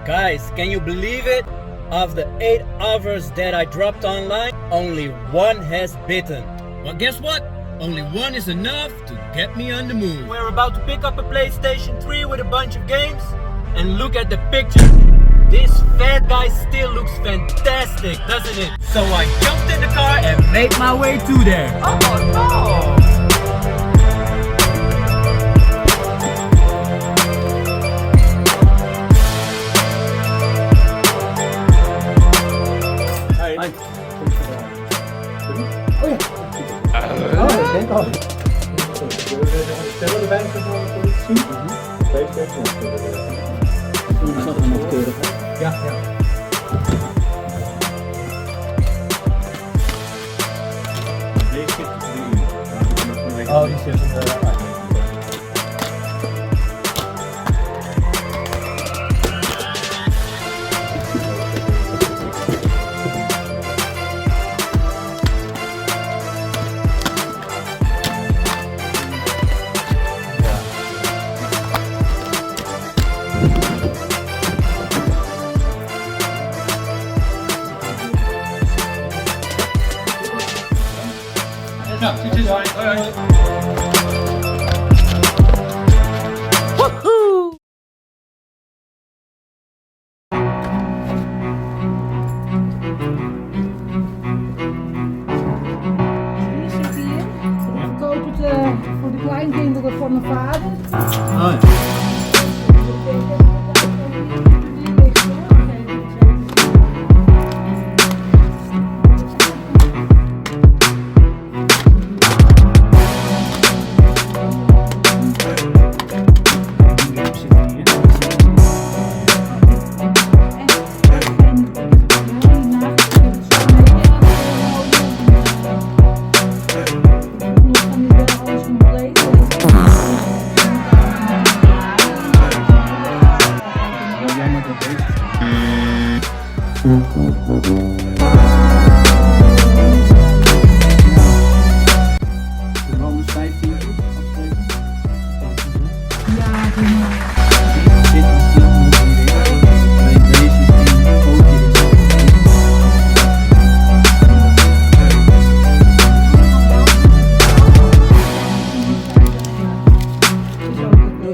Guys, can you believe it? Of the 8 offers that I dropped online, only one has bitten. Well, guess what? Only one is enough to get me on the move. We're about to pick up a PlayStation 3 with a bunch of games. And look at the picture. This fat guy still looks fantastic, doesn't it? So I jumped in the car and made my way to there. Oh no! Ik denk al. Stellen erbij voor de politie. PlayStation. Dat zat er nog keurig. Ja. Deze zit erin. Oh, die zit er. Ja, succes. Hoi. Woehoe! Hier zit hij in. Ik verkoop het voor de kleinkinderen van mijn vader. Oh ja.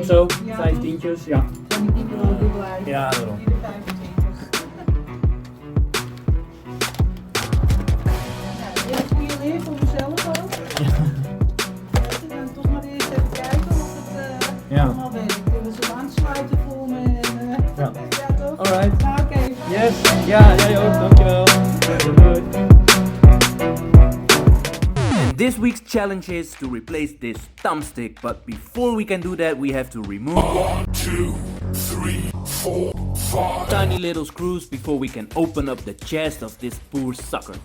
Zo, 15, ja. Ja, daarom. Eerst voor jullie, voor mezelf ook. En toch maar eerst even kijken of het allemaal werkt. Dus hem aansluiten voor me en ja toch? Alright. Oké. Yes. Ja, jij ook. Dankjewel. Doei. This week's challenge is to replace this thumbstick, but before we can do that we have to remove 1, 2, 3, 4, 5 tiny little screws before we can open up the chest of this poor sucker.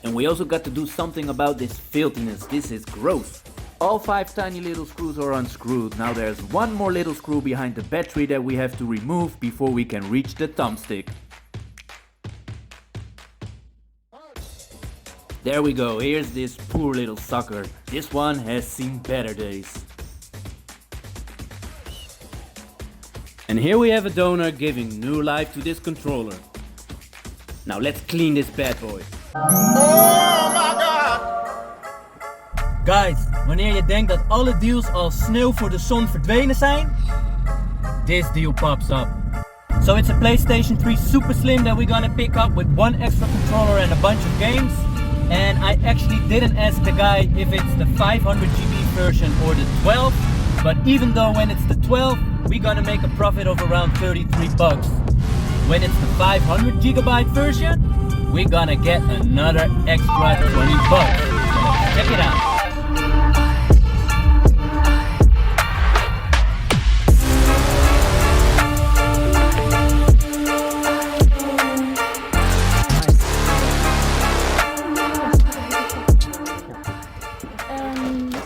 And we also got to do something about this filthiness. This is gross. All 5 tiny little screws are unscrewed. Now there's one more little screw behind the battery that we have to remove before we can reach the thumbstick. There we go, here's this poor little sucker. This one has seen better days. And here we have a donor giving new life to this controller. Now let's clean this bad boy. Oh my god! Guys, wanneer je denkt dat alle deals als sneeuw voor de zon verdwenen zijn, this deal pops up. So it's a PlayStation 3 Super Slim that we're gonna pick up with one extra controller and a bunch of games. And I actually didn't ask the guy if it's the 500 GB version or the 12, but even though when it's the 12, we're gonna make a profit of around 33 bucks. When it's the 500 GB version, we're gonna get another extra 20 bucks. So let's check it out.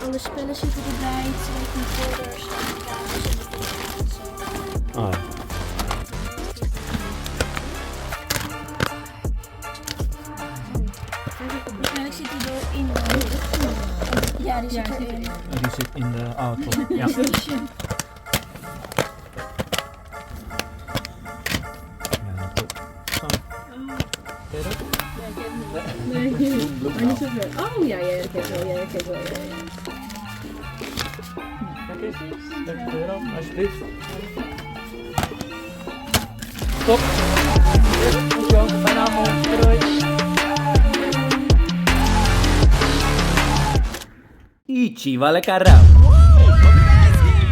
Alle spellen zitten erbij, 2 controllers en kabels en zo. Ah. Waarschijnlijk zit die erin. Ja, die zit erin. Die zit in de auto. Ja. Nee, maar niet zoveel. Oh ja, ja, kijk wel, ja, kijk wel, ja. Kijk eens, €30, alsjeblieft. Stop. Goed zo, bijna allemaal. Doei. Ichi vale caramba.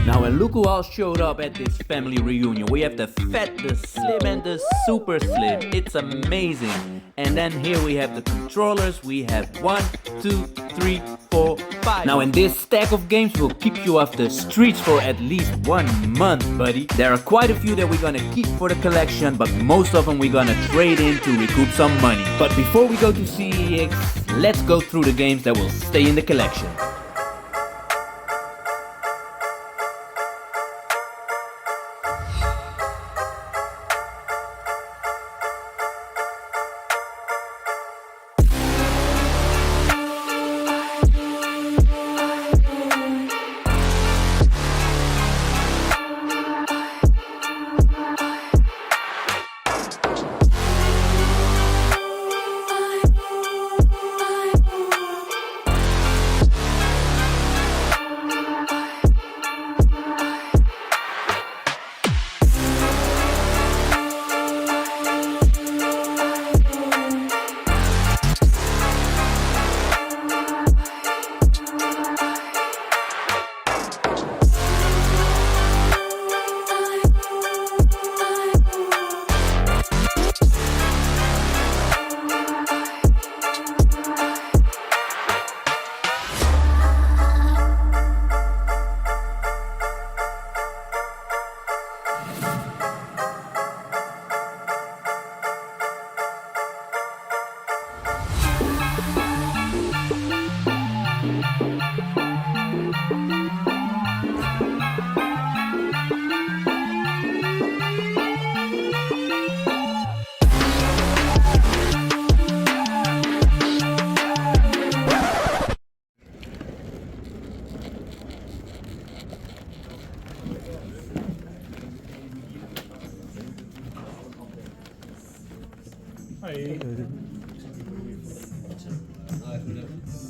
Now and look who all showed up at this family reunion. We have the fat, the slim and the super slim. It's amazing. And then here we have the controllers. We have 1, 2, 3, 4, 5. Now and this stack of games will keep you off the streets for at least 1 month, buddy. There are quite a few that we're gonna keep for the collection, but most of them we're gonna trade in to recoup some money. But before we go to CEX, let's go through the games that will stay in the collection.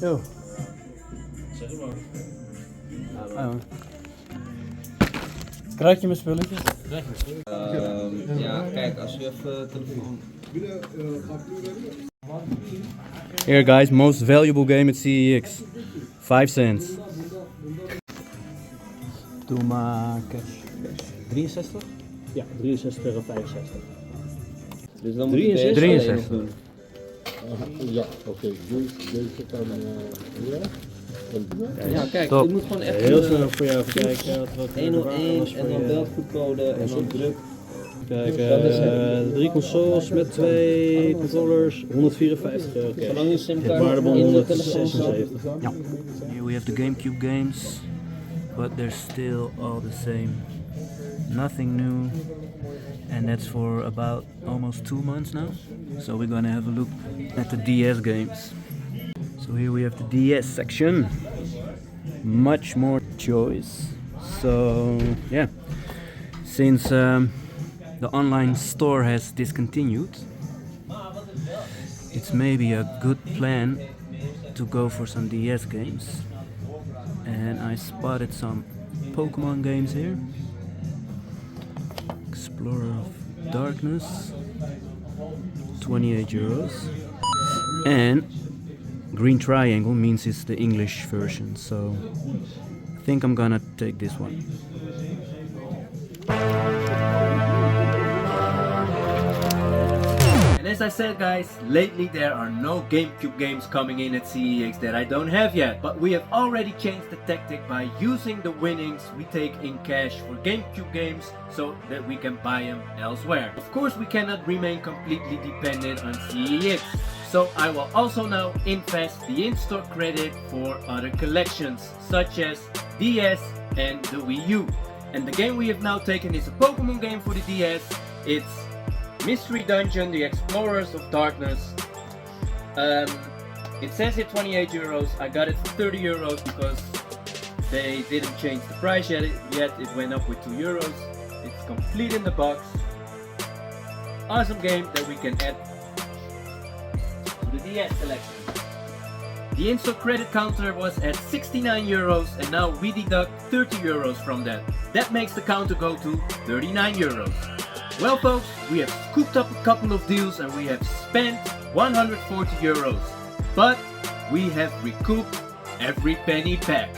Yo. Krijg je mijn spulletjes? Ja, kijk, als je even telefoon... Here guys, most valuable game at CEX. 5 cents. Doe maar cash. 63? Ja, 63,65 €. Dus dan moet je 63. deze alleen nog doen. Ja, oké. Deze kan hier. Ja, kijk, Stop. ik moet gewoon echt Heel snel voor jou even kijken. Wat 101 en dan beltgoedcode en dan druk. Kijk, Dat is het. 3 consoles met 2 controllers, €154. Zolang je simkaart Waardebon in de telefoon 176. Yeah. Here we have the GameCube games, but they're still all the same. Nothing new, and that's for about almost 2 months now. So we're gonna have a look at the DS games. So here we have the DS section. Much more choice. So yeah, since the online store has discontinued, it's maybe a good plan to go for some DS games. And I spotted some Pokemon games here. Explorer of Darkness, €28. And Green Triangle means it's the English version, so I think I'm gonna take this one. And as I said guys, lately there are no GameCube games coming in at CEX that I don't have yet. But we have already changed the tactic by using the winnings we take in cash for GameCube games so that we can buy them elsewhere. Of course we cannot remain completely dependent on CEX. So I will also now invest the in-store credit for other collections such as DS and the Wii U. And the game we have now taken is a Pokemon game for the DS. It's Mystery Dungeon, The Explorers of Darkness. It says here €28. I got it for €30 because they didn't change the price yet. It went up with €2. It's complete in the box. Awesome game that we can add to the NES collection. The in-store credit counter was at 69 euros and now we deduct 30 euros from that. That makes the counter go to 39 euros. Well folks, we have scooped up a couple of deals and we have spent 140 euros. But we have recouped every penny back.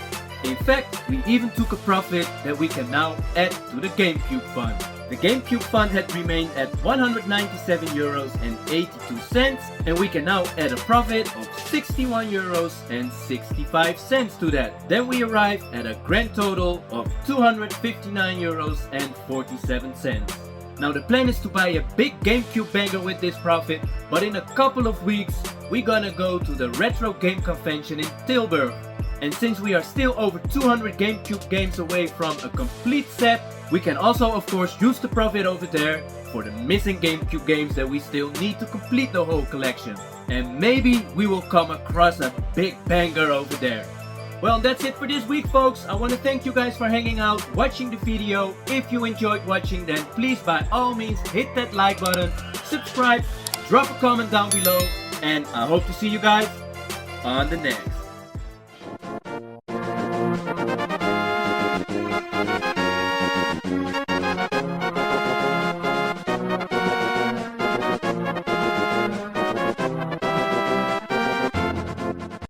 In fact, we even took a profit that we can now add to the GameCube fund. The GameCube fund had remained at 197 euros and 82 cents and we can now add a profit of 61 euros and 65 cents to that. Then we arrive at a grand total of 259 euros and 47 cents. Now the plan is to buy a big GameCube banger with this profit, but in a couple of weeks we're gonna go to the retro game convention in Tilburg. And since we are still over 200 GameCube games away from a complete set, we can also of course use the profit over there for the missing GameCube games that we still need to complete the whole collection. And maybe we will come across a big banger over there. Well, that's it for this week folks. I want to thank you guys for hanging out, watching the video. If you enjoyed watching, then please by all means hit that like button, subscribe, drop a comment down below, and I hope to see you guys on the next.